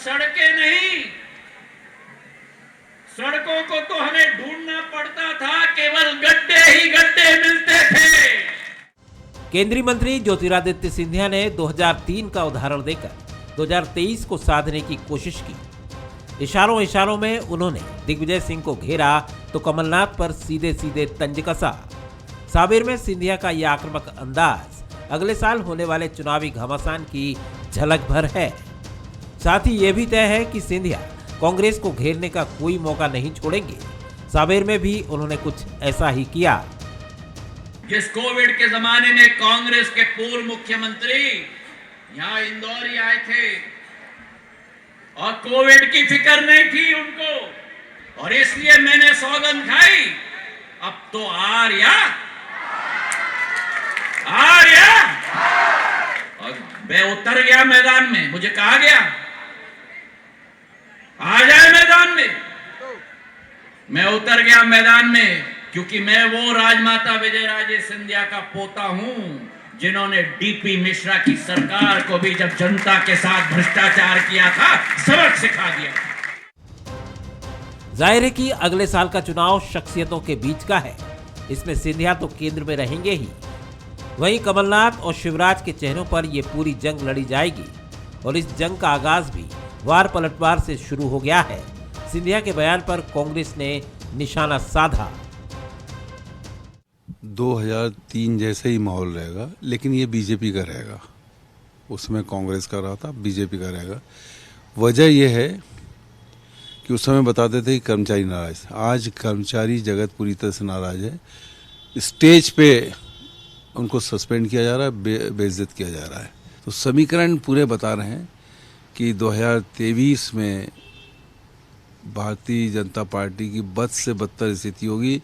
सड़कें नहीं, सड़कों को तो हमें ढूंढना पड़ता था, केवल गड्ढे ही गड्ढे मिलते थे। केंद्रीय मंत्री ज्योतिरादित्य सिंधिया ने 2003 का उदाहरण देकर 2023 को साधने की कोशिश की। इशारों इशारों में उन्होंने दिग्विजय सिंह को घेरा तो कमलनाथ पर सीधे सीधे तंज कसा। साबिर में सिंधिया का यह आक्रामक अंदाज अगले साल होने वाले चुनावी घमासान की झलक भर है। साथ ही यह भी तय है कि सिंधिया कांग्रेस को घेरने का कोई मौका नहीं छोड़ेंगे। साबिर में भी उन्होंने कुछ ऐसा ही किया। जिस कोविड के जमाने में कांग्रेस के पूर्व मुख्यमंत्री यहां इंदौर ही आए थे और कोविड की फिक्र नहीं थी उनको, और इसलिए मैंने सौगंध खाई, अब तो आर्या और मैं उतर गया मैदान में। मुझे कहा गया आ जाए मैदान में, मैं उतर गया मैदान में, क्योंकि मैं वो राजमाता विजयराजे सिंधिया का पोता हूं जिन्होंने डीपी मिश्रा की सरकार को भी जब जनता के साथ भ्रष्टाचार किया था सबक सिखा दिया। जाहिर है कि अगले साल का चुनाव शख्सियतों के बीच का है। इसमें सिंधिया तो केंद्र में रहेंगे ही, वहीं कमलनाथ और शिवराज के चेहरों पर यह पूरी जंग लड़ी जाएगी और इस जंग का आगाज भी वार पलटवार से शुरू हो गया है। सिंधिया के बयान पर कांग्रेस ने निशाना साधा। 2003 जैसे ही माहौल रहेगा, लेकिन ये बीजेपी का रहेगा। उसमें कांग्रेस का रहा था, बीजेपी का रहेगा। वजह यह है कि उस समय बताते थे कि कर्मचारी नाराज थे। आज कर्मचारी जगत पूरी तरह से नाराज है। स्टेज पे उनको सस्पेंड किया जा रहा है, बेइज्जत किया जा रहा है। तो समीकरण पूरे बता रहे हैं कि 2023 में भारतीय जनता पार्टी की बद से बदतर स्थिति होगी।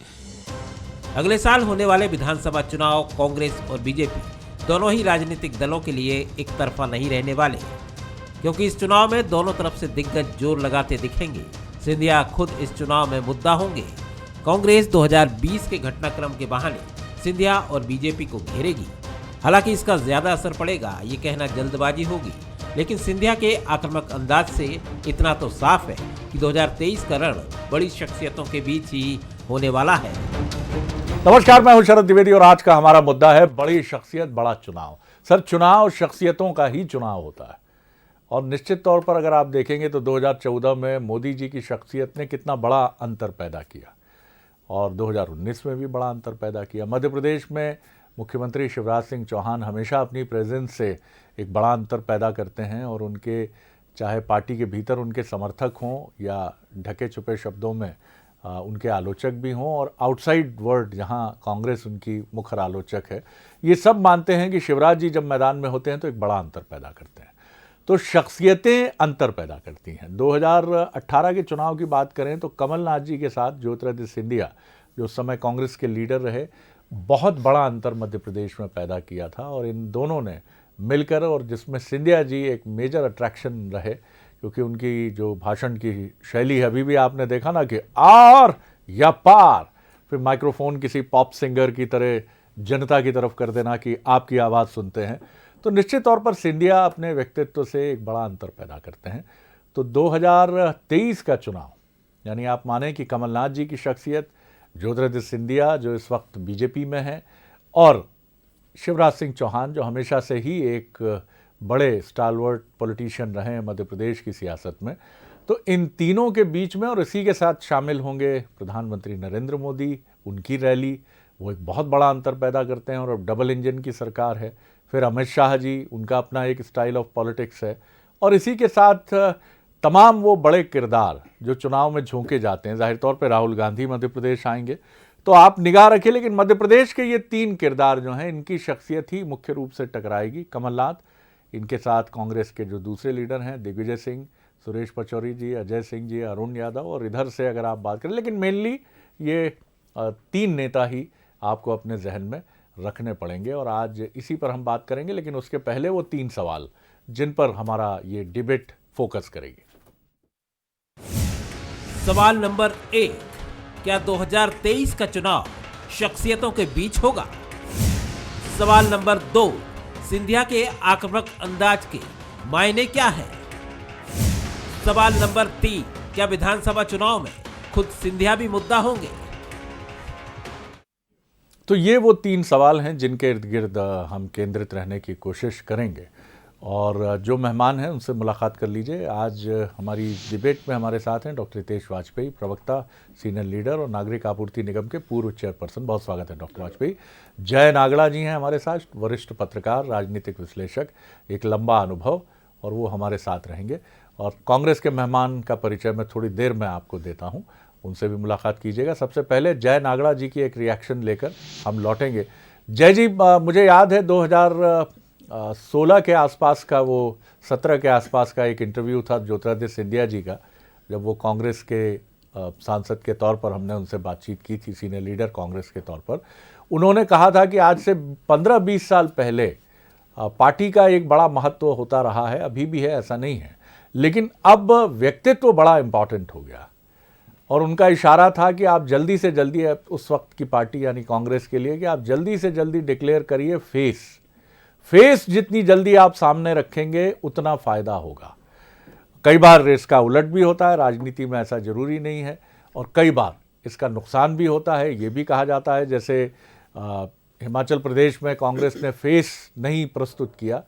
अगले साल होने वाले विधानसभा चुनाव कांग्रेस और बीजेपी दोनों ही राजनीतिक दलों के लिए एक तरफा नहीं रहने वाले, क्योंकि इस चुनाव में दोनों तरफ से दिग्गज जोर लगाते दिखेंगे। सिंधिया खुद इस चुनाव में मुद्दा होंगे। कांग्रेस 2020 के घटनाक्रम के बहाने सिंधिया और बीजेपी को घेरेगी। हालांकि इसका ज्यादा असर पड़ेगा ये कहना जल्दबाजी होगी, लेकिन सिंधिया के आक्रामक अंदाज से इतना तो साफ है कि 2023 का रण बड़ी शख्सियतों के बीच ही होने वाला है। नमस्कार, मैं हूं शरद द्विवेदी और आज का हमारा मुद्दा है बड़ी शख्सियत बड़ा चुनाव। सर, चुनाव शख्सियतों का ही चुनाव होता है और निश्चित तौर पर अगर आप देखेंगे तो 2014 में मोदी जी की शख्सियत ने कितना बड़ा अंतर पैदा किया और 2019 में भी बड़ा अंतर पैदा किया। मध्य प्रदेश में मुख्यमंत्री शिवराज सिंह चौहान हमेशा अपनी प्रेजेंस से एक बड़ा अंतर पैदा करते हैं और उनके चाहे पार्टी के भीतर उनके समर्थक हों या ढके छुपे शब्दों में उनके आलोचक भी हों और आउटसाइड वर्ल्ड जहां कांग्रेस उनकी मुखर आलोचक है, ये सब मानते हैं कि शिवराज जी जब मैदान में होते हैं तो एक बड़ा अंतर पैदा करते हैं। तो शख्सियतें अंतर पैदा करती हैं। 2018 के चुनाव की बात करें तो कमलनाथ जी के साथ ज्योतिरादित्य सिंधिया, जो उस समय कांग्रेस के लीडर रहे, बहुत बड़ा अंतर मध्य प्रदेश में पैदा किया था और इन दोनों ने मिलकर, और जिसमें सिंधिया जी एक मेजर अट्रैक्शन रहे क्योंकि उनकी जो भाषण की शैली है, अभी भी आपने देखा ना कि आर या पार, फिर माइक्रोफोन किसी पॉप सिंगर की तरह जनता की तरफ कर देना कि आपकी आवाज़ सुनते हैं। तो निश्चित तौर पर सिंधिया अपने व्यक्तित्व से एक बड़ा अंतर पैदा करते हैं। तो 2023 का चुनाव, यानी आप माने कि कमलनाथ जी की शख्सियत, ज्योतिरादित्य सिंधिया जो इस वक्त बीजेपी में है और शिवराज सिंह चौहान जो हमेशा से ही एक बड़े स्टालवर्ट पॉलिटिशियन रहे हैं मध्य प्रदेश की सियासत में, तो इन तीनों के बीच में और इसी के साथ शामिल होंगे प्रधानमंत्री नरेंद्र मोदी, उनकी रैली, वो एक बहुत बड़ा अंतर पैदा करते हैं और अब डबल इंजन की सरकार है। फिर अमित शाह जी, उनका अपना एक स्टाइल ऑफ पॉलिटिक्स है और इसी के साथ तमाम वो बड़े किरदार जो चुनाव में झोंके जाते हैं। जाहिर तौर पे राहुल गांधी मध्य प्रदेश आएंगे, तो आप निगाह रखिए, लेकिन मध्य प्रदेश के ये तीन किरदार जो हैं, इनकी शख्सियत ही मुख्य रूप से टकराएगी। कमलनाथ, इनके साथ कांग्रेस के जो दूसरे लीडर हैं दिग्विजय सिंह, सुरेश पचौरी जी, अजय सिंह जी, अरुण यादव, और इधर से अगर आप बात करें, लेकिन मेनली ये तीन नेता ही आपको अपने जहन में रखने पड़ेंगे और आज इसी पर हम बात करेंगे। लेकिन उसके पहले वो तीन सवाल जिन पर हमारा ये डिबेट फोकस करेगी। सवाल नंबर 1, क्या 2023 का चुनाव शख्सियतों के बीच होगा? सवाल नंबर 2, सिंधिया के आक्रामक अंदाज के मायने क्या है? सवाल नंबर 3, क्या विधानसभा चुनाव में खुद सिंधिया भी मुद्दा होंगे? तो ये वो 3 सवाल हैं जिनके इर्द गिर्द हम केंद्रित रहने की कोशिश करेंगे और जो मेहमान हैं उनसे मुलाकात कर लीजिए। आज हमारी डिबेट में हमारे साथ हैं डॉक्टर हितेश वाजपेयी, प्रवक्ता, सीनियर लीडर और नागरिक आपूर्ति निगम के पूर्व चेयरपर्सन। बहुत स्वागत है डॉक्टर वाजपेयी। जय नागड़ा जी हैं हमारे साथ, वरिष्ठ पत्रकार, राजनीतिक विश्लेषक, एक लंबा अनुभव, और वो हमारे साथ रहेंगे। और कांग्रेस के मेहमान का परिचय मैं थोड़ी देर में आपको देता हूँ, उनसे भी मुलाकात कीजिएगा। सबसे पहले जय नागड़ा जी की एक रिएक्शन लेकर हम लौटेंगे। जय जी, मुझे याद है 2016 के आसपास का, वो 17 के आसपास का एक इंटरव्यू था ज्योतिरादित्य सिंधिया जी का, जब वो कांग्रेस के सांसद के तौर पर हमने उनसे बातचीत की थी, सीनियर लीडर कांग्रेस के तौर पर। उन्होंने कहा था कि आज से 15-20 साल पहले पार्टी का एक बड़ा महत्व होता रहा है, अभी भी है, ऐसा नहीं है, लेकिन अब व्यक्तित्व बड़ा इंपॉर्टेंट हो गया। और उनका इशारा था कि आप जल्दी से जल्दी, उस वक्त की पार्टी यानी कांग्रेस के लिए, कि आप जल्दी से जल्दी डिक्लेयर करिए फेस जितनी जल्दी आप सामने रखेंगे उतना फायदा होगा। कई बार इसका उलट भी होता है, राजनीति में ऐसा जरूरी नहीं है, और कई बार इसका नुकसान भी होता है। ये भी कहा जाता है, जैसे हिमाचल प्रदेश में कांग्रेस ने फेस नहीं प्रस्तुत किया,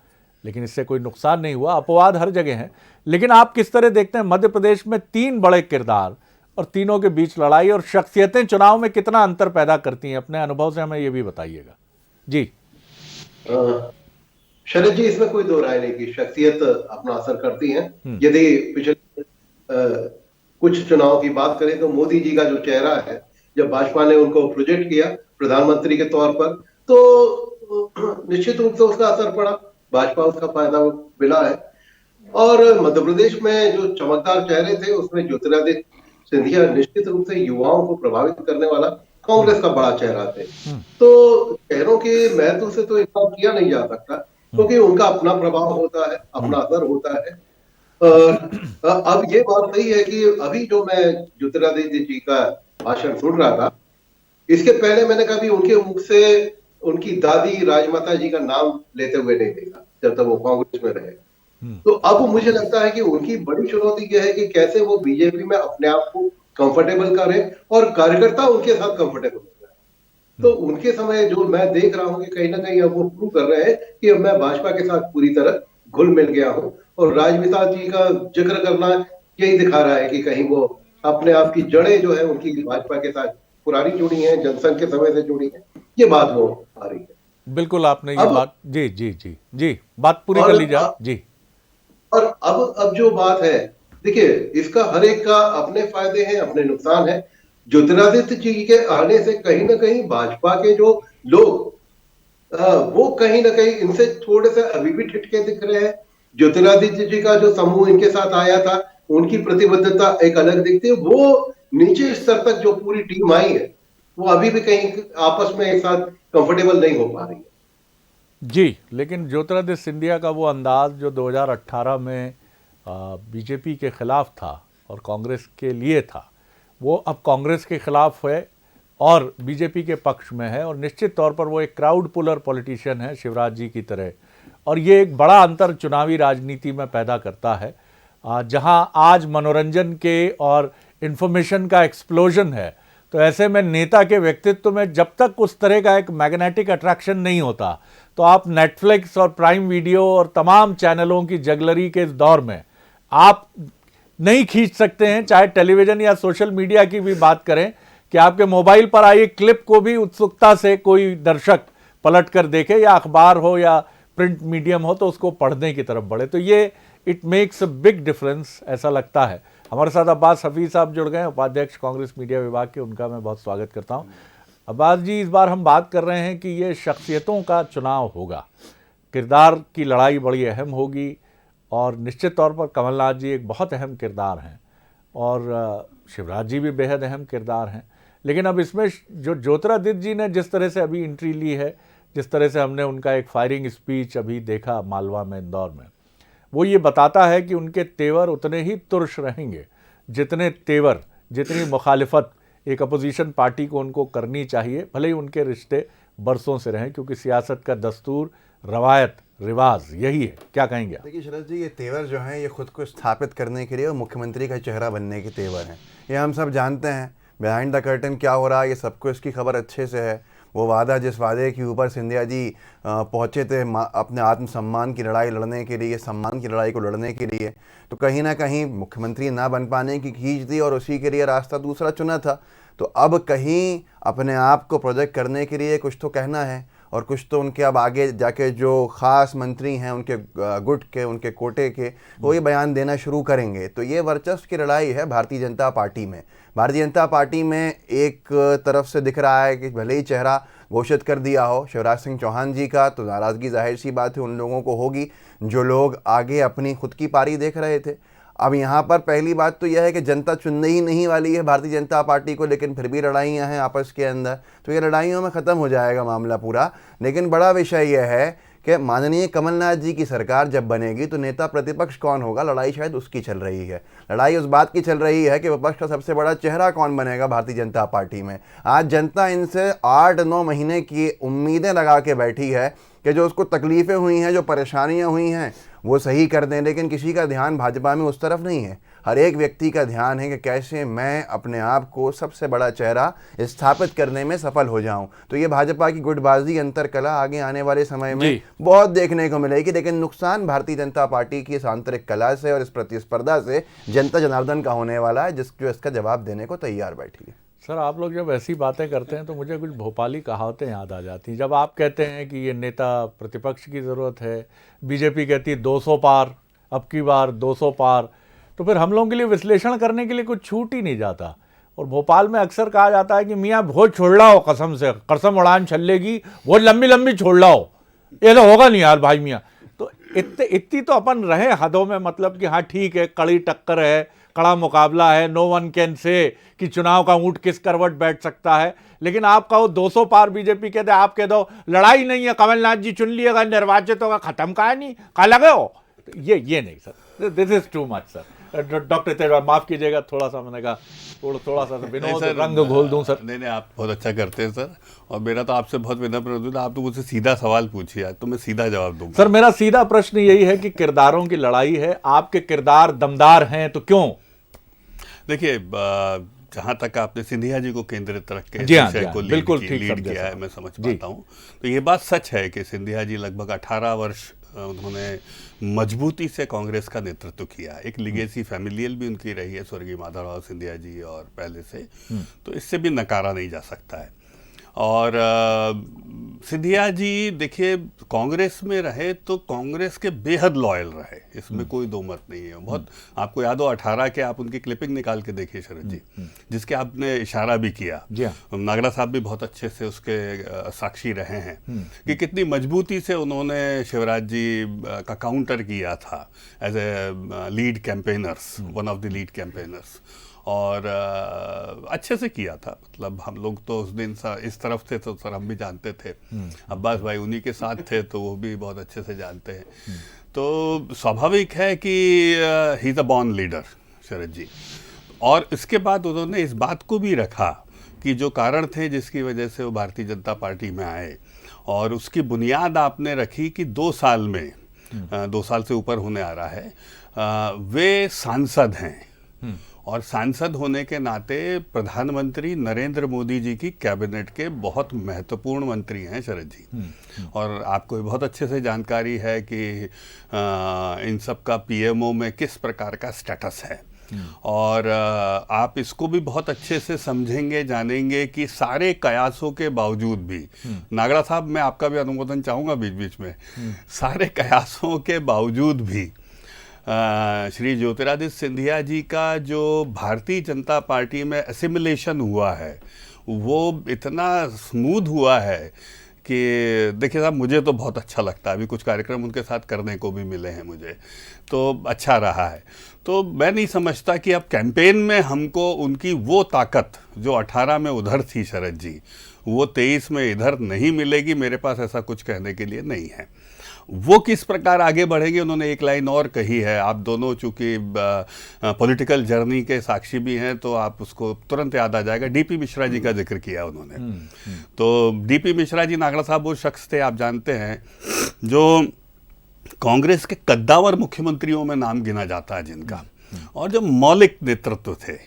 लेकिन इससे कोई नुकसान नहीं हुआ। अपवाद हर जगह हैं, लेकिन आप किस तरह देखते हैं मध्य प्रदेश में 3 बड़े किरदार और तीनों के बीच लड़ाई, और शख्सियतें चुनाव में कितना अंतर पैदा करती हैं? अपने अनुभव से हमें ये भी बताइएगा जी। शरद जी, इसमें कोई दो राय नहीं कि शख्सियत अपना असर करती है। यदि पिछले कुछ चुनाव की बात करें तो मोदी जी का जो चेहरा है, जब भाजपा ने उनको प्रोजेक्ट किया प्रधानमंत्री के तौर पर, तो निश्चित रूप से उसका असर पड़ा, भाजपा उसका फायदा मिला है। और मध्य प्रदेश में जो चमकदार चेहरे थे उसमें ज्योतिरादित्य सिंधिया निश्चित रूप से युवाओं को प्रभावित करने वाला कांग्रेस का बड़ा चेहरा थे। तो चेहरों के महत्व से तो इतना किया नहीं जा सकता, क्योंकि उनका अपना प्रभाव होता है, अपना असर होता है। अब ये बात सही है कि अभी जो मैं ज्योतिरादित्य जी का भाषण सुन रहा था, इसके पहले मैंने कभी उनके मुख से उनकी दादी राजमाता जी का नाम लेते हुए नहीं देखा जब तक वो कांग्रेस में रहे। तो अब मुझे लगता है कि उनकी बड़ी चुनौती यह है कि कैसे वो बीजेपी में अपने आप को कंफर्टेबल करें और कार्यकर्ता उनके साथ कंफर्टेबल हो जाए। तो उनके समय जो मैं देख रहा हूं कि कहीं ना कहीं अब वो प्रूव कर रहे हैं कि अब मैं भाजपा के साथ पूरी तरह घुल मिल गया हूं, और राजमाता जी का जिक्र करना यही दिखा रहा है कि कहीं वो अपने आप की जड़ें जो है उनकी भाजपा के साथ पुरानी जुड़ी है, जनसंघ के समय से जुड़ी है, ये बात वो आ रही है। बिल्कुल, आपने ये बात जी बात पूरी कर लीजिए जी। और अब जो बात है, देखिए, इसका हर एक का अपने फायदे हैं, अपने नुकसान है। ज्योतिरादित्य जी के आने से कहीं ना कहीं भाजपा के जो लोग वो कहीं ना कहीं इनसे थोड़े से अभी भी ठिठके दिख रहे हैं। ज्योतिरादित्य जी का जो समूह इनके साथ आया था, उनकी प्रतिबद्धता एक अलग दिखती है। वो नीचे स्तर तक जो पूरी टीम आई है, वो अभी भी कहीं आपस में एक साथ कंफर्टेबल नहीं हो पा रही है जी। लेकिन ज्योतिरादित्य सिंधिया का वो अंदाज जो 2018 में बीजेपी के खिलाफ था और कांग्रेस के लिए था, वो अब कांग्रेस के खिलाफ है और बीजेपी के पक्ष में है, और निश्चित तौर पर वो एक क्राउड पुलर पॉलिटिशियन है शिवराज जी की तरह, और ये एक बड़ा अंतर चुनावी राजनीति में पैदा करता है। जहां आज मनोरंजन के और इन्फॉर्मेशन का एक्सप्लोजन है, तो ऐसे में नेता के व्यक्तित्व में जब तक उस तरह का एक मैग्नेटिक अट्रैक्शन नहीं होता, तो आप नेटफ्लिक्स और प्राइम वीडियो और तमाम चैनलों की जगलरी के इस दौर में आप नहीं खींच सकते हैं। चाहे टेलीविजन या सोशल मीडिया की भी बात करें कि आपके मोबाइल पर आई क्लिप को भी उत्सुकता से कोई दर्शक पलट कर देखे, या अखबार हो या प्रिंट मीडियम हो तो उसको पढ़ने की तरफ बढ़े। तो ये it makes a big difference, ऐसा लगता है। हमारे साथ अब्बास हफीज साहब जुड़ गए, उपाध्यक्ष कांग्रेस मीडिया विभाग के, उनका मैं बहुत स्वागत करता हूं। अब्बास जी, इस बार हम बात कर रहे हैं कि ये शख्सियतों का चुनाव होगा, किरदार की लड़ाई बड़ी अहम होगी, और निश्चित तौर पर कमलनाथ जी एक बहुत अहम किरदार हैं, और शिवराज जी भी बेहद अहम किरदार हैं। लेकिन अब इसमें जो ज्योतिरादित्य जी ने जिस तरह से अभी एंट्री ली है, जिस तरह से हमने उनका एक फायरिंग स्पीच अभी देखा मालवा में, इंदौर में, वो ये बताता है कि उनके तेवर उतने ही तुर्श रहेंगे जितनी मुखालिफत एक अपोजिशन पार्टी को उनको करनी चाहिए, भले ही उनके रिश्ते बरसों से रहें, क्योंकि सियासत का दस्तूर, रवायत रिवाज यही है, क्या कहेंगे आप? देखिए शरद जी, ये तेवर जो हैं ये खुद को स्थापित करने के लिए और मुख्यमंत्री का चेहरा बनने के तेवर हैं। ये हम सब जानते हैं बिहाइंड द कर्टन क्या हो रहा है, ये सबको इसकी खबर अच्छे से है। वो वादा, जिस वादे के ऊपर सिंधिया जी पहुँचे थे अपने आत्मसम्मान की लड़ाई लड़ने के लिए, सम्मान की लड़ाई को लड़ने के लिए, तो कहीं ना कहीं मुख्यमंत्री ना बन पाने की खींच दी और उसी के लिए रास्ता दूसरा चुना था। तो अब कहीं अपने आप को प्रोजेक्ट करने के लिए कुछ तो कहना है, और कुछ तो उनके अब आगे जाके जो ख़ास मंत्री हैं उनके गुट के, उनके कोटे के, वो ये बयान देना शुरू करेंगे। तो ये वर्चस्व की लड़ाई है भारतीय जनता पार्टी में। भारतीय जनता पार्टी में एक तरफ से दिख रहा है कि भले ही चेहरा घोषित कर दिया हो शिवराज सिंह चौहान जी का, तो नाराज़गी जाहिर सी बात है उन लोगों को होगी जो लोग आगे अपनी खुद की पारी देख रहे थे। अब यहाँ पर पहली बात तो यह है कि जनता चुनने ही नहीं वाली है भारतीय जनता पार्टी को, लेकिन फिर भी लड़ाइयाँ हैं आपस के अंदर, तो ये लड़ाइयों में ख़त्म हो जाएगा मामला पूरा। लेकिन बड़ा विषय यह है कि माननीय कमलनाथ जी की सरकार जब बनेगी तो नेता प्रतिपक्ष कौन होगा, लड़ाई शायद उसकी चल रही है। लड़ाई उस बात की चल रही है कि विपक्ष का सबसे बड़ा चेहरा कौन बनेगा भारतीय जनता पार्टी में। आज जनता इनसे 8-9 महीने की उम्मीदें लगा के बैठी है कि जो उसको तकलीफ़ें हुई हैं, जो परेशानियां हुई हैं, वो सही कर दें, लेकिन किसी का ध्यान भाजपा में उस तरफ नहीं है। हर एक व्यक्ति का ध्यान है कि कैसे मैं अपने आप को सबसे बड़ा चेहरा स्थापित करने में सफल हो जाऊं। तो ये भाजपा की गुटबाजी, अंतरकला आगे आने वाले समय में बहुत देखने को मिलेगी, लेकिन नुकसान भारतीय जनता पार्टी की इस आंतरिक कला से और इस प्रतिस्पर्धा से जनता जनार्दन का होने वाला है, जो इसका जवाब देने को तैयार बैठी है। सर, आप लोग जब ऐसी बातें करते हैं तो मुझे कुछ भोपाली कहावतें याद आ जाती हैं। जब आप कहते हैं कि ये नेता प्रतिपक्ष की ज़रूरत है, बीजेपी कहती है 200 पार, अब की बार 200 पार, तो फिर हम लोगों के लिए विश्लेषण करने के लिए कुछ छूट ही नहीं जाता। और भोपाल में अक्सर कहा जाता है कि मियाँ भोज छोड़ लाओ, कसम से कसम उड़ान चलेगी, बहुत लंबी लंबी छोड़ लाओ, ये तो होगा नहीं यार भाई मियाँ। तो इतनी तो अपन रहे हदों में, मतलब कि हाँ ठीक है, कड़ी टक्कर है, कड़ा मुकाबला है, नो वन कैन से कि चुनाव का ऊंट किस करवट बैठ सकता है। लेकिन आप कहो 200 पार बीजेपी कहते, आप कह दो लड़ाई नहीं है, कमलनाथ जी चुन लिएगा, निर्वाचित होगा, खत्म कहा नहीं, कहा लगे हो। ये नहीं sir, this is too much sir. Doctor Tejwal माफ कीजिएगा, थोड़ा सा मैंने कहा थोड़ा सा विनोद रंग घोल दूं सर। नहीं, आप बहुत अच्छा करते हैं सर, और मेरा तो आपसे बहुत विनम्र अनुरोध है, आप तो मुझसे सीधा सवाल पूछिए, आज तो मैं सीधा जवाब दूंगा। सर, मेरा सीधा प्रश्न यही है कि किरदारों की लड़ाई है, आपके किरदार दमदार हैं तो क्यों? देखिए, जहाँ तक आपने सिंधिया जी को केंद्रित रख के विषय को लीड किया है, मैं समझ पाता हूँ। तो ये बात सच है कि सिंधिया जी लगभग 18 वर्ष उन्होंने मजबूती से कांग्रेस का नेतृत्व किया। एक लिगेसी फैमिलियल भी उनकी रही है, स्वर्गीय माधवराव सिंधिया जी और पहले से, तो इससे भी नकारा नहीं जा सकता है। और सिंधिया जी देखिए, कांग्रेस में रहे तो कांग्रेस के बेहद लॉयल रहे, इसमें कोई दो मत नहीं है। बहुत आपको याद हो 18 के, आप उनकी क्लिपिंग निकाल के देखिए शरद जी, जिसके आपने इशारा भी किया। नागरा साहब भी बहुत अच्छे से उसके साक्षी रहे हैं कि कितनी मजबूती से उन्होंने शिवराज जी का काउंटर किया था as a lead campaigners, one of the lead campaigners, और अच्छे से किया था। मतलब हम लोग तो उस दिन इस तरफ थे तो सर हम भी जानते थे, अब्बास भाई उन्हीं के साथ थे तो वो भी बहुत अच्छे से जानते हैं। तो स्वाभाविक है कि he is a born leader Sharad ji. और इसके बाद उन्होंने इस बात को भी रखा कि जो कारण थे जिसकी वजह से वो भारतीय जनता पार्टी में आए, और उसकी बुनियाद आपने रखी कि 2 साल में 2 साल से ऊपर होने आ रहा है, वे सांसद हैं, और सांसद होने के नाते प्रधानमंत्री नरेंद्र मोदी जी की कैबिनेट के बहुत महत्वपूर्ण मंत्री हैं शरद जी। और आपको बहुत अच्छे से जानकारी है कि इन सब का पीएमओ में किस प्रकार का स्टेटस है। और आप इसको भी बहुत अच्छे से समझेंगे, जानेंगे कि सारे कयासों के बावजूद भी, नागरा साहब मैं आपका भी अनुमोदन चाहूँगा बीच बीच में, सारे कयासों के बावजूद भी श्री ज्योतिरादित्य सिंधिया जी का जो भारतीय जनता पार्टी में एसिमिलेशन हुआ है वो इतना स्मूथ हुआ है कि देखिए साहब, मुझे तो बहुत अच्छा लगता है। अभी कुछ कार्यक्रम उनके साथ करने को भी मिले हैं मुझे, तो अच्छा रहा है। तो मैं नहीं समझता कि अब कैंपेन में हमको उनकी वो ताकत जो 18 में उधर थी शरद जी, वो 23 में इधर नहीं मिलेगी। मेरे पास ऐसा कुछ कहने के लिए नहीं है। वो किस प्रकार आगे बढ़ेंगे, उन्होंने एक लाइन और कही है। आप दोनों चूंकि पॉलिटिकल जर्नी के साक्षी भी हैं तो आप उसको तुरंत याद आ जाएगा। डीपी मिश्रा जी का जिक्र किया उन्होंने। तो डीपी मिश्रा जी, नागरा साहब वो शख्स थे, आप जानते हैं, जो कांग्रेस के कद्दावर मुख्यमंत्रियों में नाम गिना जाता है जिनका, और जो मौलिक नेतृत्व थे,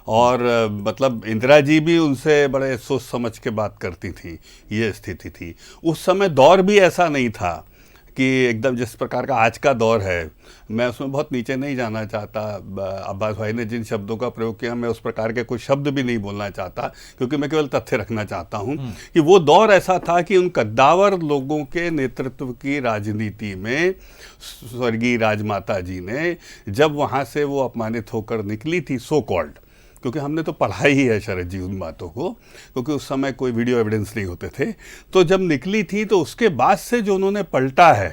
और मतलब इंदिरा जी भी उनसे बड़े सोच समझ के बात करती थी, ये स्थिति थी। उस समय दौर भी ऐसा नहीं था कि एकदम जिस प्रकार का आज का दौर है। मैं उसमें बहुत नीचे नहीं जाना चाहता, अब्बास भाई ने जिन शब्दों का प्रयोग किया, मैं उस प्रकार के कोई शब्द भी नहीं बोलना चाहता, क्योंकि मैं केवल तथ्य रखना चाहता हूं कि वो दौर ऐसा था कि उन कद्दावर लोगों के नेतृत्व की राजनीति में स्वर्गीय राजमाता जी ने, जब वहां से वो अपमानित होकर निकली थी, सो कॉल्ड, क्योंकि हमने तो पढ़ा ही है शरद जी उन बातों को, क्योंकि उस समय कोई वीडियो एविडेंस नहीं होते थे, तो जब निकली थी तो उसके बाद से जो उन्होंने पलटा है,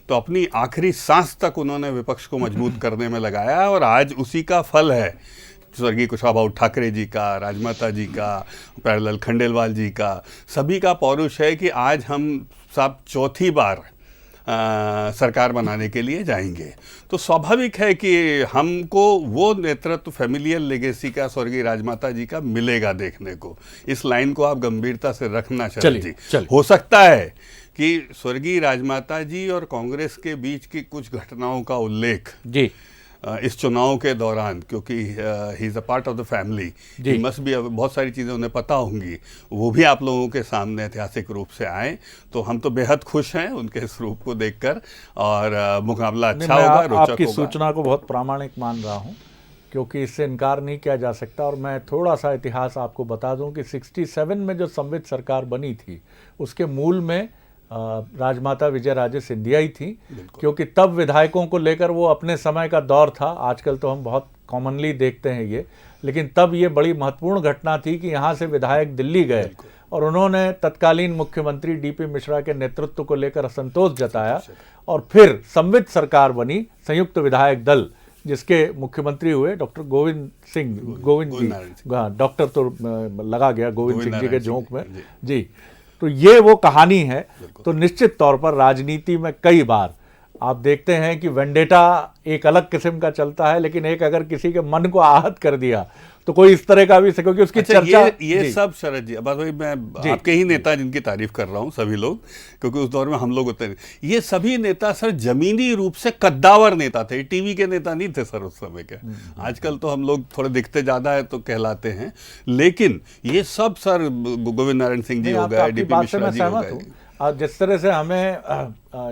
तो अपनी आखिरी सांस तक उन्होंने विपक्ष को मजबूत करने में लगाया, और आज उसी का फल है स्वर्गीय कुशाभाऊ ठाकरे जी का, राजमाता जी का, प्यारेलाल खंडेलवाल जी का, सभी का पौरुष है कि आज हम सब चौथी बार सरकार बनाने के लिए जाएंगे। तो स्वाभाविक है कि हमको वो नेतृत्व फैमिलियल लेगेसी का स्वर्गीय राजमाता जी का मिलेगा देखने को। इस लाइन को आप गंभीरता से रखना शरद जी। हो सकता है कि स्वर्गीय राजमाता जी और कांग्रेस के बीच की कुछ घटनाओं का उल्लेख जी इस चुनाव के दौरान, क्योंकि ही is a part of the family, he must भी, बहुत सारी चीज़ें उन्हें पता होंगी, वो भी आप लोगों के सामने ऐतिहासिक रूप से आए, तो हम तो बेहद खुश हैं उनके इस रूप को देखकर, और मुकाबला अच्छा होगा, रोचक होगा। आपकी सूचना को बहुत प्रामाणिक मान रहा हूँ, क्योंकि इससे इनकार नहीं किया जा सकता। और मैं थोड़ा सा इतिहास आपको बता दूं कि 67 में जो संवित सरकार बनी थी, उसके मूल में राजमाता विजयराजे सिंधिया ही थी, क्योंकि तब विधायकों को लेकर वो अपने समय का दौर था। आजकल तो हम बहुत कॉमनली देखते हैं ये, लेकिन तब ये बड़ी महत्वपूर्ण घटना थी कि यहाँ से विधायक दिल्ली गए और उन्होंने तत्कालीन मुख्यमंत्री डीपी मिश्रा के नेतृत्व को लेकर असंतोष जताया, और फिर संवित सरकार बनी, संयुक्त विधायक दल, जिसके मुख्यमंत्री हुए डॉक्टर गोविंद जी, डॉक्टर तो लगा गया गोविंद सिंह जी के झोंक में जी। तो ये वो कहानी है। तो निश्चित तौर पर राजनीति में कई बार आप देखते हैं कि वेंडेटा एक अलग किस्म का चलता है, लेकिन एक अगर किसी के मन को आहत कर दिया तो कोई इस तरह का भी, क्योंकि उसकी चर्चा ये सब शरद जी, अब भाई मैं आपके ही नेता जिनकी तारीफ कर रहा हूँ सभी लोग, क्योंकि उस दौर में हम लोग होते हैं, ये सभी नेता सर जमीनी रूप से कद्दावर नेता थे, टीवी के नेता नहीं थे सर उस समय के। आजकल तो हम लोग थोड़े दिखते ज्यादा है तो कहलाते हैं, लेकिन ये सब सर गोविंद नारायण सिंह जी हो गए, डीपी मिश्रा जी हो गए। जिस तरह से हमें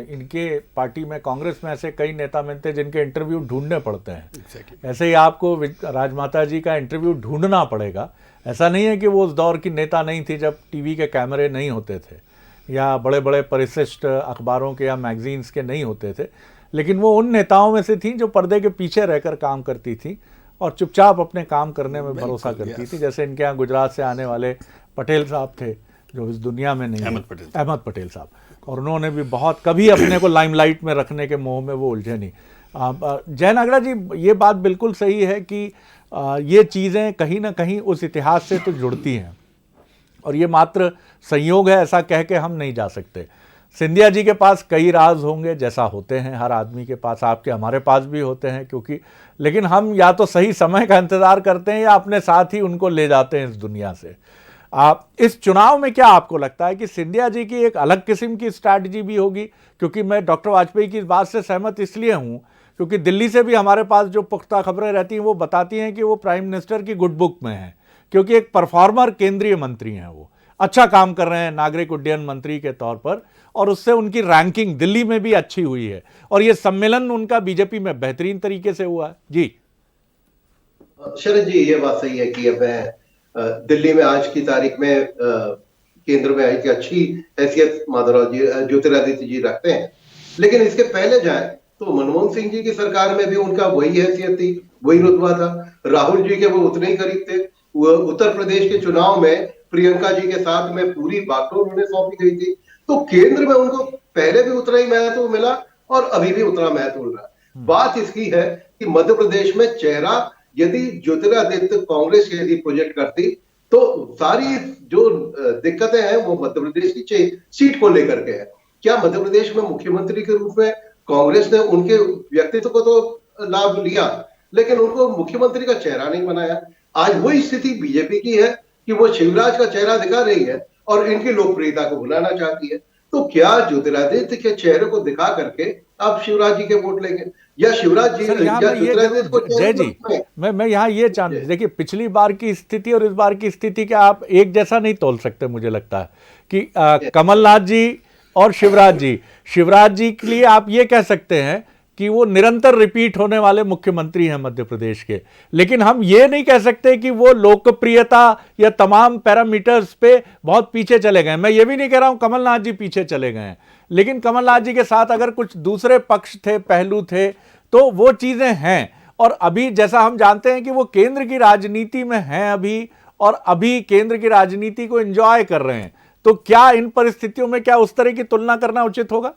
इनके पार्टी में, कांग्रेस में ऐसे कई नेता मिलते हैं जिनके इंटरव्यू ढूंढने पड़ते हैं, ऐसे ही आपको राजमाता जी का इंटरव्यू ढूंढना पड़ेगा। ऐसा नहीं है कि वो उस दौर की नेता नहीं थी जब टीवी के कैमरे नहीं होते थे, या बड़े बड़े परिशिष्ट अखबारों के या मैगजीन्स के नहीं होते थे, लेकिन वो उन नेताओं में से थी जो पर्दे के पीछे रहकर काम करती थी और चुपचाप अपने काम करने में भरोसा करती थी। जैसे इनके यहाँ गुजरात से आने वाले पटेल साहब थे, जो इस दुनिया में नहीं, अहमद पटेल साहब, और उन्होंने भी बहुत, कभी अपने को लाइमलाइट में रखने के मोह में वो उलझे नहीं। जय नागड़ा जी, ये बात बिल्कुल सही है कि ये चीज़ें कहीं ना कहीं उस इतिहास से तो जुड़ती हैं, और ये मात्र संयोग है ऐसा कह के हम नहीं जा सकते। सिंधिया जी के पास कई राज होंगे, जैसा होते हैं हर आदमी के पास, आपके हमारे पास भी होते हैं, क्योंकि, लेकिन हम या तो सही समय का इंतज़ार करते हैं या अपने साथ ही उनको ले जाते हैं इस दुनिया से। आप इस चुनाव में क्या आपको लगता है कि सिंधिया जी की एक अलग किस्म की स्ट्रैटेजी भी होगी? क्योंकि मैं डॉक्टर वाजपेयी की इस बात से सहमत इसलिए हूं क्योंकि दिल्ली से भी हमारे पास जो पुख्ता खबरें रहती हैं वो बताती हैं कि वो प्राइम मिनिस्टर की गुड बुक में है, क्योंकि एक परफॉर्मर केंद्रीय मंत्री हैं, वो अच्छा काम कर रहे हैं नागरिक उड्डयन मंत्री के तौर पर, और उससे उनकी रैंकिंग दिल्ली में भी अच्छी हुई है, और ये सम्मेलन उनका बीजेपी में बेहतरीन तरीके से हुआ है। जी शरद जी, ये बात सही है कि अब दिल्ली में आज की तारीख में केंद्र में एक अच्छी हैसियत माधवराव जी, ज्योतिरादित्य जी रखते हैं, लेकिन इसके पहले जाए तो मनमोहन सिंह जी की सरकार में भी उनका वही हैसियत थी, वही रुतबा था। राहुल जी के वो उतने ही करीब थे। वो उत्तर प्रदेश के चुनाव में प्रियंका जी के साथ में पूरी बागडोर उन्हें सौंपी गई थी, तो केंद्र में उनको पहले भी उतना ही महत्व मिला और अभी भी उतना महत्व मिल रहा है। बात इसकी है कि मध्य प्रदेश में चेहरा यदि ज्योतिरादित्य कांग्रेस यदि प्रोजेक्ट करती तो सारी जो दिक्कतें हैं वो मध्य प्रदेश की सीट को लेकर के है। क्या मध्य प्रदेश में मुख्यमंत्री के रूप में कांग्रेस ने उनके व्यक्तित्व को तो लाभ लिया, लेकिन उनको मुख्यमंत्री का चेहरा नहीं बनाया। आज वही स्थिति बीजेपी की है कि वो शिवराज का चेहरा दिखा रही है और इनकी लोकप्रियता को भुलाना चाहती है। तो क्या ज्योतिरादित्य के चेहरे को दिखा करके आप शिवराज जी के वोट लेंगे, या शिवराज जी सर यहाँ या मैं ये ज्योतिरादित्य को जय जी, मैं यहाँ ये देखिए पिछली बार की स्थिति और इस बार की स्थिति क्या आप एक जैसा नहीं तोल सकते। मुझे लगता है कि कमलनाथ जी और शिवराज जी के लिए आप ये कह सकते हैं कि वो निरंतर रिपीट होने वाले मुख्यमंत्री हैं मध्य प्रदेश के, लेकिन हम ये नहीं कह सकते कि वो लोकप्रियता या तमाम पैरामीटर्स पे बहुत पीछे चले गए। मैं ये भी नहीं कह रहा हूं कमलनाथ जी पीछे चले गए हैं, लेकिन कमलनाथ जी के साथ अगर कुछ दूसरे पक्ष थे, पहलू थे, तो वो चीजें हैं। और अभी जैसा हम जानते हैं कि वो केंद्र की राजनीति में हैं अभी, और अभी केंद्र की राजनीति को एंजॉय कर रहे हैं, तो क्या इन परिस्थितियों में क्या उस तरह की तुलना करना उचित होगा?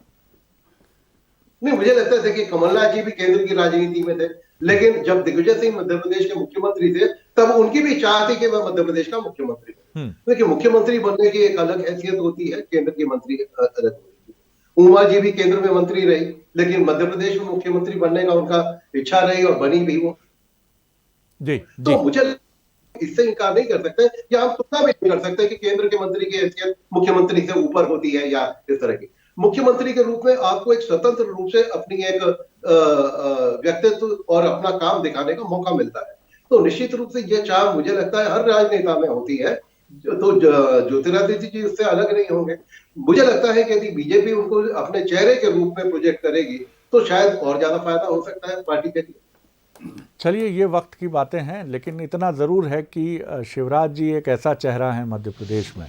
नहीं, मुझे लगता है कि कमलनाथ जी भी केंद्र की राजनीति में थे, लेकिन जब दिग्विजय सिंह मध्य प्रदेश के मुख्यमंत्री थे तब उनकी भी चाह थी कि वह मध्य प्रदेश का मुख्यमंत्री बने। देखिए, मुख्यमंत्री बनने की एक अलग हैसियत होती है, केंद्र की मंत्री अलग होती है। उमा जी भी केंद्र में मंत्री रही, लेकिन मध्य प्रदेश में मुख्यमंत्री बनने का उनका इच्छा रही और बनी भी वो। जी, तो मुझे इससे इनकार नहीं कर सकते, या हम तुलना भी नहीं कर सकते कि केंद्र के मंत्री की हैसियत मुख्यमंत्री से ऊपर होती है या इस तरह की। मुख्यमंत्री के रूप में आपको एक स्वतंत्र रूप से अपनी एक व्यक्तित्व और अपना काम दिखाने का मौका मिलता है। तो निश्चित रूप से यह चाह मुझे लगता है हर राजनेता में होती है। तो ज्योतिरादित्य जी उससे अलग नहीं होंगे। मुझे लगता है कि यदि बीजेपी उनको अपने चेहरे के रूप में प्रोजेक्ट करेगी तो शायद और ज्यादा फायदा हो सकता है पार्टी के लिए। चलिए, ये वक्त की बातें हैं, लेकिन इतना ज़रूर है कि शिवराज जी एक ऐसा चेहरा है मध्य प्रदेश में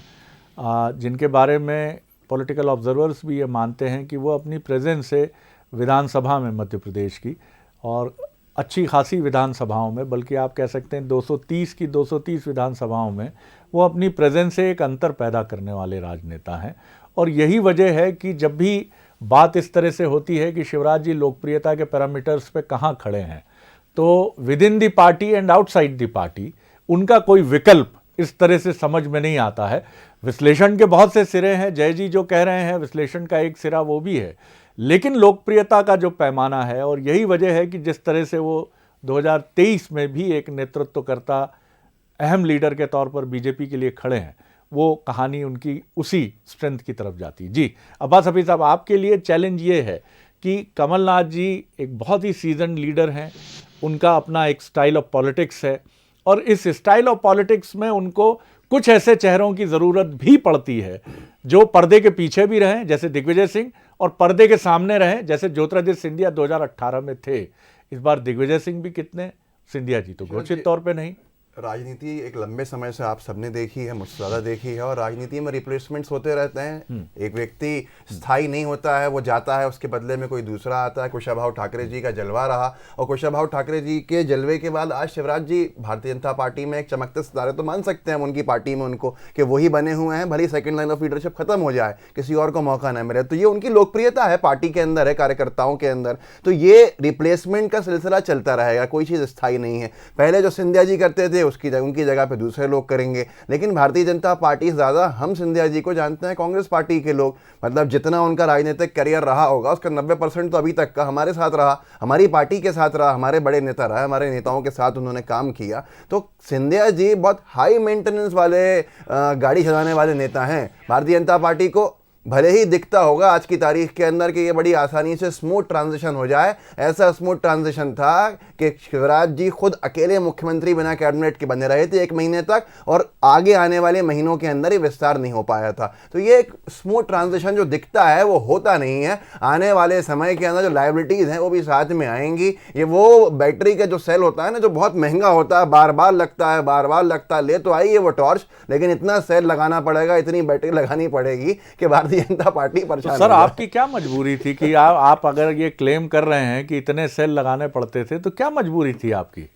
जिनके बारे में पॉलिटिकल ऑब्जर्वर्स भी ये मानते हैं कि वो अपनी प्रेजेंस से विधानसभा में मध्य प्रदेश की, और अच्छी खासी विधानसभाओं में, बल्कि आप कह सकते हैं 230 की 230 विधानसभाओं में वो अपनी प्रेजेंस से एक अंतर पैदा करने वाले राजनेता हैं। और यही वजह है कि जब भी बात इस तरह से होती है कि शिवराज जी लोकप्रियता के पैरामीटर्स पे कहाँ खड़े हैं, तो with in the party and outside the party उनका कोई विकल्प इस तरह से समझ में नहीं आता है। विश्लेषण के बहुत से सिरे हैं, जय जी जो कह रहे हैं विश्लेषण का एक सिरा वो भी है, लेकिन लोकप्रियता का जो पैमाना है, और यही वजह है कि जिस तरह से वो 2023 में भी एक नेतृत्वकर्ता, अहम लीडर के तौर पर बीजेपी के लिए खड़े हैं, वो कहानी उनकी उसी स्ट्रेंथ की तरफ जाती। जी अब्बास हफीज साहब, आपके लिए चैलेंज ये है कि कमलनाथ जी एक बहुत ही सीजन लीडर हैं, उनका अपना एक स्टाइल ऑफ पॉलिटिक्स है, और इस स्टाइल ऑफ पॉलिटिक्स में उनको कुछ ऐसे चेहरों की ज़रूरत भी पड़ती है जो पर्दे के पीछे भी रहें जैसे दिग्विजय सिंह, और पर्दे के सामने रहें जैसे ज्योतिरादित्य सिंधिया 2018 में थे। इस बार दिग्विजय सिंह भी कितने, सिंधिया जी तो घोषित तौर पे नहीं। राजनीति एक लंबे समय से आप सबने देखी है, मुझसे ज़्यादा देखी है, और राजनीति में रिप्लेसमेंट्स होते रहते हैं। एक व्यक्ति स्थायी नहीं होता है, वो जाता है, उसके बदले में कोई दूसरा आता है। कुशाभाऊ ठाकरे जी का जलवा रहा, और कुशाभाऊ ठाकरे जी के जलवे के बाद आज शिवराज जी भारतीय जनता पार्टी में एक चमकते सितारे तो मान सकते हैं हम उनकी पार्टी में उनको, कि वही बने हुए हैं, भले सेकंड लाइन ऑफ लीडरशिप खत्म हो जाए, किसी और को मौका न मिले, तो ये उनकी लोकप्रियता है, पार्टी के अंदर है, कार्यकर्ताओं के अंदर। तो ये रिप्लेसमेंट का सिलसिला चलता रहेगा, कोई चीज़ स्थायी नहीं है। पहले जो सिंधिया जी करते थे उनकी जगह पे दूसरे लोग करेंगे, लेकिन भारतीय जनता पार्टी से ज़्यादा हम सिंधिया जी को जानते हैं कांग्रेस पार्टी के लोग। मतलब जितना उनका राजनीतिक करियर रहा होगा उसका 90% तो अभी तक का हमारे साथ रहा, हमारी पार्टी के साथ रहा, हमारे बड़े नेता रहा, हमारे नेताओं के साथ उन्होंने काम किया। तो सिंधिया जी बहुत हाई मेंटेनेंस वाले गाड़ी चलाने वाले नेता हैं। भारतीय जनता पार्टी को भले ही दिखता होगा आज की तारीख के अंदर कि ये बड़ी आसानी से स्मूथ ट्रांजिशन हो जाए, ऐसा स्मूथ ट्रांजिशन था कि शिवराज जी खुद अकेले मुख्यमंत्री बिना कैबिनेट के बने रहे थे 1 महीने तक, और आगे आने वाले महीनों के अंदर ही विस्तार नहीं हो पाया था। तो ये एक स्मूथ ट्रांजिशन जो दिखता है वो होता नहीं है। आने वाले समय के अंदर जो लाइबिलिटीज़ हैं वो भी साथ में आएंगी। ये वो बैटरी का जो सेल होता है ना, जो बहुत महंगा होता है, बार बार लगता है, ले तो आई है वो टॉर्च, लेकिन इतना सेल लगाना पड़ेगा, इतनी बैटरी लगानी पड़ेगी कि भारतीय जनता पार्टी परेशान। तो सर आपकी क्या मजबूरी थी कि आप अगर ये क्लेम कर रहे हैं कि इतने सेल लगाने पड़ते थे, तो क्या मजबूरी थी आपकी?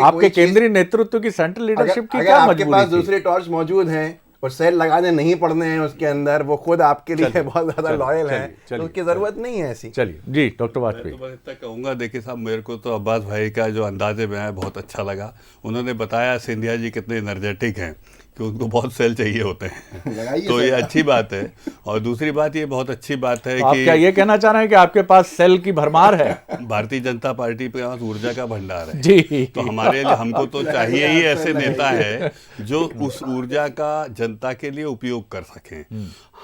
आपके केंद्रीय नेतृत्व की, सेंट्रल लीडरशिप की क्या मजबूरी थी? आपके पास दूसरे टॉर्च मौजूद हैं और सेल लगाने नहीं पड़ने हैं उसके अंदर, वो खुद आपके लिए बहुत ज्यादा लॉयल है, तो उसकी जरूरत नहीं है ऐसी। चलिए जी डॉक्टर वाजपेयी। मैं तो इतना कहूँगा, देखिए साहब, मेरे को तो अब्बास भाई का जो अंदाजे में है बहुत अच्छा लगा। उन्होंने बताया सिंधिया जी कितने एनर्जेटिक हैं। कि उनको बहुत सेल चाहिए होते हैं तो ये अच्छी बात है। और दूसरी बात ये बहुत अच्छी बात है तो आप कि क्या ये कहना चाह रहे हैं कि आपके पास सेल की भरमार है? भारतीय जनता पार्टी पे पास ऊर्जा का भंडार है जी। तो हमारे लिए हमको तो चाहिए ही ऐसे नेता है जो उस ऊर्जा का जनता के लिए उपयोग कर सकें।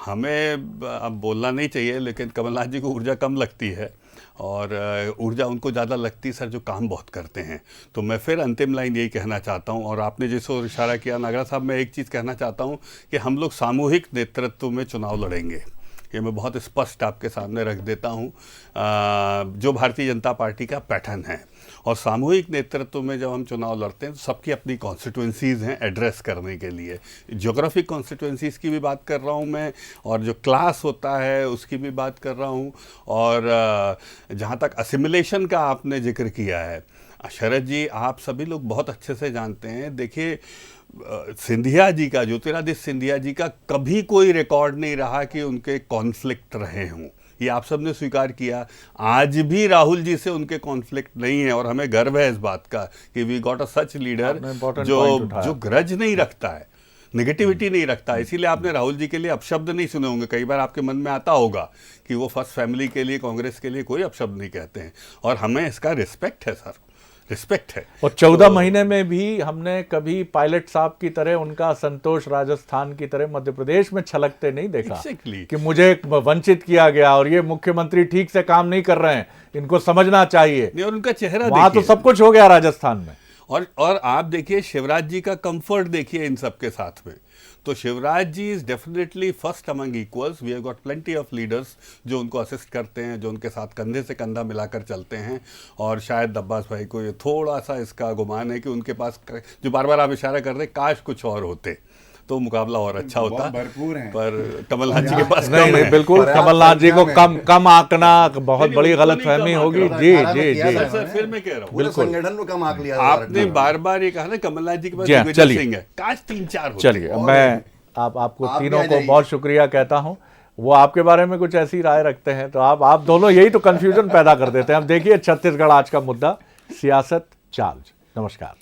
हमें अब बोलना नहीं चाहिए लेकिन कमलनाथ जी को ऊर्जा कम लगती है और ऊर्जा उनको ज़्यादा लगती है सर जो काम बहुत करते हैं। तो मैं फिर अंतिम लाइन यही कहना चाहता हूं और आपने जिसको इशारा किया नागरा साहब, मैं एक चीज़ कहना चाहता हूं कि हम लोग सामूहिक नेतृत्व में चुनाव लड़ेंगे, ये मैं बहुत स्पष्ट आपके सामने रख देता हूं, जो भारतीय जनता पार्टी का पैटर्न है। और सामूहिक नेतृत्व में जब हम चुनाव लड़ते हैं तो सबकी अपनी कॉन्स्टिट्यूंसीज़ हैं एड्रेस करने के लिए। ज्योग्राफिक कॉन्स्टिट्यूंसीज़ की भी बात कर रहा हूं मैं और जो क्लास होता है उसकी भी बात कर रहा हूं। और जहां तक असिमिलेशन का आपने जिक्र किया है, शरद जी आप सभी लोग बहुत अच्छे से जानते हैं। देखिए सिंधिया जी का, ज्योतिरादित्य सिंधिया जी का कभी कोई रिकॉर्ड नहीं रहा कि उनके कॉन्फ्लिक्ट रहे हों, ये आप सब ने स्वीकार किया। आज भी राहुल जी से उनके कॉन्फ्लिक्ट नहीं है और हमें गर्व है इस बात का कि we got a such leader जो ग्रज नहीं रखता है, नेगेटिविटी नहीं रखता है। इसीलिए आपने राहुल जी के लिए अपशब्द नहीं सुने होंगे, कई बार आपके मन में आता होगा कि वो फर्स्ट फैमिली के लिए, कांग्रेस के लिए कोई अपशब्द नहीं कहते हैं और हमें इसका रिस्पेक्ट है सर, रिस्पेक्ट है। और 14 महीने में भी हमने कभी पायलट साहब की तरह उनका संतोष राजस्थान की तरह मध्य प्रदेश में छलकते नहीं देखा कि मुझे वंचित किया गया और ये मुख्यमंत्री ठीक से काम नहीं कर रहे हैं, इनको समझना चाहिए। और उनका चेहरा वहां तो सब कुछ हो गया राजस्थान में। और आप देखिए शिवराज जी का कंफर्ट देखिए इन सब के साथ में। तो Shivraj ji is definitely first among equals. We have got plenty of leaders जो उनको असिस्ट करते हैं, जो उनके साथ कंधे से कंधा मिलाकर चलते हैं। और शायद अब्बास भाई को ये थोड़ा सा इसका गुमान है कि उनके पास, जो बार बार आप इशारा कर रहे, काश कुछ और होते तो मुकाबला और अच्छा होता, भरपूर है। पर कमलनाथ जी के पास नहीं, बिल्कुल कमलनाथ जी को कम आंकना बहुत बड़ी गलतफहमी होगी। जी जी जी सर, फिर मैं कह रहा हूँ बिल्कुल संगठन को कम आंक लिया। आपने बार बार ये कहा ना कमलनाथ जी के पास दिग्विजय सिंह है, काश 3-4 होते। चलिए मैं आपको तीनों को बहुत शुक्रिया कहता हूं। वो आपके बारे में कुछ ऐसी राय रखते हैं तो आप दोनों यही तो कंफ्यूजन पैदा कर देते हैं। अब देखिए छत्तीसगढ़ आज का मुद्दा, सियासत चार्ज। नमस्कार।